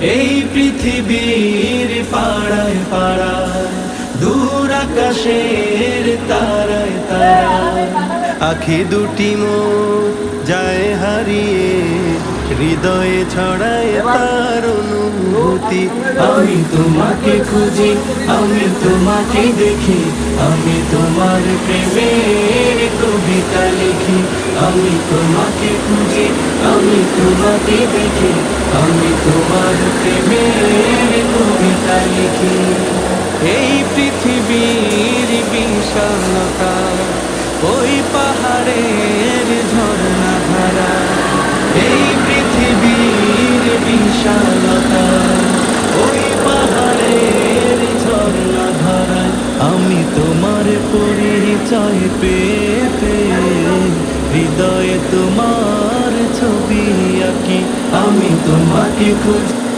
এই পৃথিবীর পাড়ায় পাড়ায়, দূর আকাশের তারায় তারায়, আখি দুটি মোর যায় হারিয়ে, হৃদয়ে ছড়ায় তার অনুভূতি। আমি তোমাকে খুঁজি, আমি তোমাকে দেখি, আমি তোমার প্রেমের কবিতা লিখি। আমি তোমাকে খুঁজি, আমি তোমাকে দেখি, আমি তোমার প্রেমের কবিতা লিখি। এই পৃথিবীর বিশালতা, ওই পাহাড়ের ঝর্ণা ধারা, এই পৃথিবীর বিশালতা, ওই পাহাড়ের ঝর্ণা ধারা, আমি তোমার পরিচয় পেতে হৃদয়ে তোমার ছবি আঁকি। আমি তোমাকে খুঁজি।